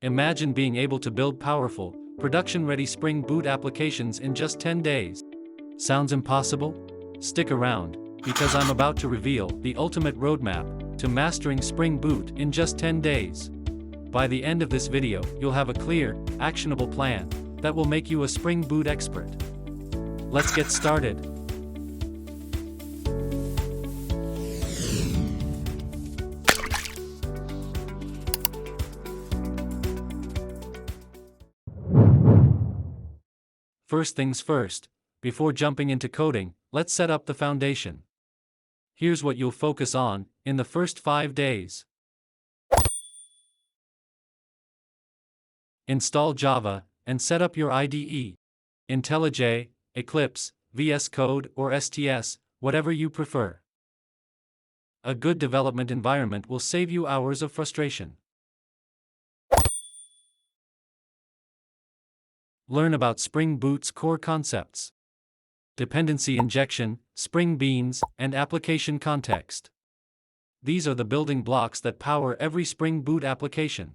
Imagine being able to build powerful, production-ready Spring Boot applications in just 10 days. Sounds impossible? Stick around, because I'm about to reveal the ultimate roadmap to mastering Spring Boot in just 10 days. By the end of this video, you'll have a clear, actionable plan that will make you a Spring Boot expert. Let's get started. First things first, before jumping into coding, let's set up the foundation. Here's what you'll focus on in the first 5 days. Install Java and set up your IDE. IntelliJ, Eclipse, VS Code or STS, whatever you prefer. A good development environment will save you hours of frustration. Learn about Spring Boot's core concepts: dependency injection, Spring Beans, and application context. These are the building blocks that power every Spring Boot application.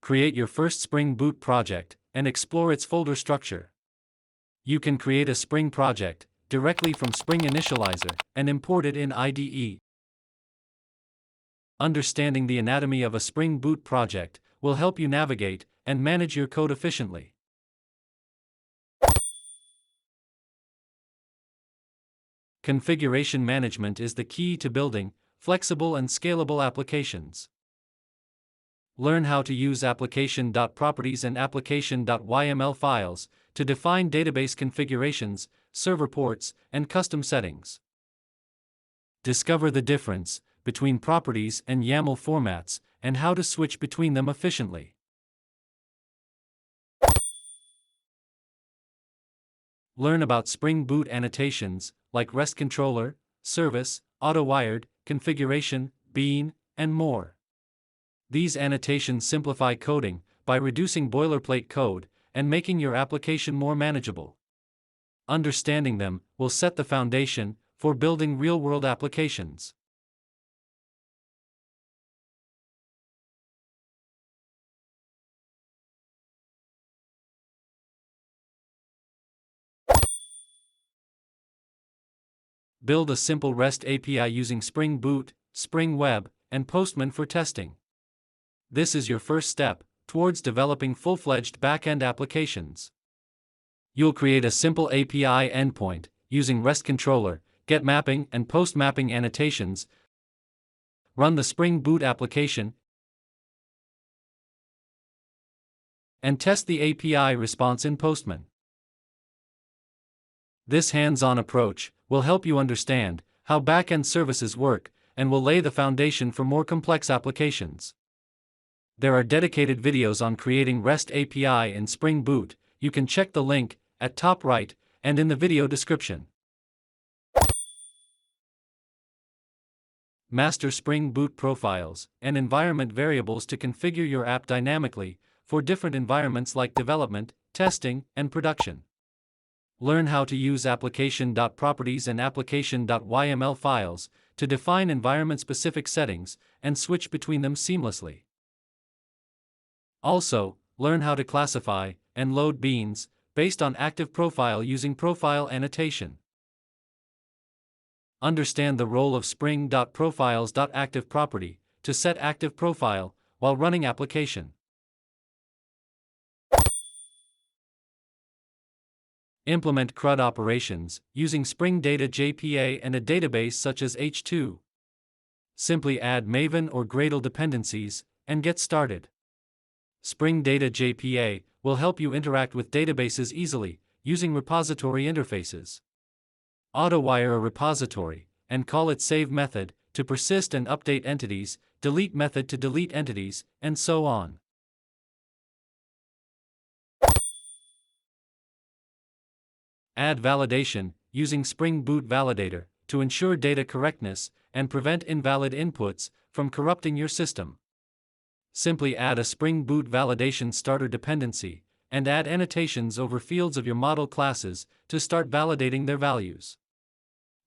Create your first Spring Boot project and explore its folder structure. You can create a Spring project directly from Spring Initializer and import it in IDE. Understanding the anatomy of a Spring Boot project will help you navigate and manage your code efficiently. Configuration management is the key to building flexible and scalable applications. Learn how to use application.properties and application.yml files to define database configurations, server ports, and custom settings. Discover the difference between properties and YAML formats and how to switch between them efficiently. Learn about Spring Boot annotations like REST controller, service, auto-wired, configuration, bean, and more. These annotations simplify coding by reducing boilerplate code and making your application more manageable. Understanding them will set the foundation for building real-world applications. Build a simple REST API using Spring Boot, Spring Web, and Postman for testing. This is your first step towards developing full-fledged back-end applications. You'll create a simple API endpoint using REST controller, get mapping and post mapping annotations. Run the Spring Boot application and test the API response in Postman. This hands-on approach will help you understand how back-end services work and will lay the foundation for more complex applications. There are dedicated videos on creating REST API in Spring Boot. You can check the link at top right and in the video description. Master Spring Boot profiles and environment variables to configure your app dynamically for different environments like development, testing, and production. Learn how to use application.properties and application.yml files to define environment-specific settings and switch between them seamlessly. Also, learn how to classify and load beans based on active profile using profile annotation. Understand the role of spring.profiles.activeProperty to set active profile while running application. Implement CRUD operations using Spring Data JPA and a database such as H2. Simply add Maven or Gradle dependencies and get started. Spring Data JPA will help you interact with databases easily using repository interfaces. Auto-wire a repository and call it save method to persist and update entities, delete method to delete entities, and so on. Add validation using Spring Boot Validator to ensure data correctness and prevent invalid inputs from corrupting your system. Simply add a Spring Boot validation starter dependency and add annotations over fields of your model classes to start validating their values.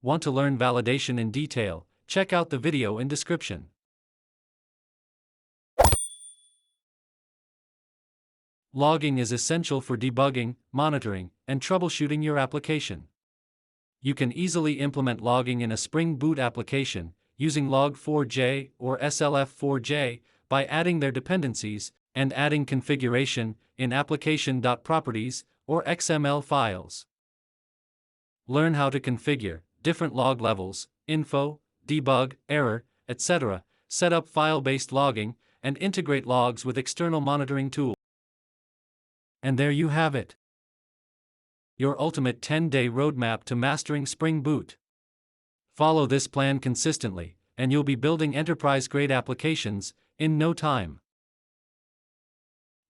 Want to learn validation in detail? check out the video in description. Logging is essential for debugging, monitoring, and troubleshooting your application. You can easily implement logging in a Spring Boot application using log4j or slf4j by adding their dependencies and adding configuration in application.properties or XML files. Learn how to configure different log levels, info, debug, error, etc., set up file-based logging, and integrate logs with external monitoring tools. And there you have it. Your ultimate 10-day roadmap to mastering Spring Boot. Follow this plan consistently, and you'll be building enterprise-grade applications in no time.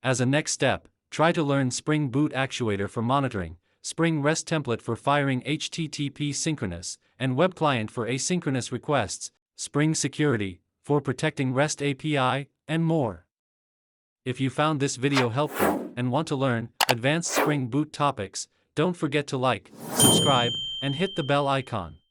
As a next step, try to learn Spring Boot Actuator for monitoring, Spring REST template for firing HTTP synchronous, and Web Client for asynchronous requests, Spring Security for protecting REST API, and more. If you found this video helpful and want to learn advanced Spring Boot topics, don't forget to like, subscribe, and hit the bell icon.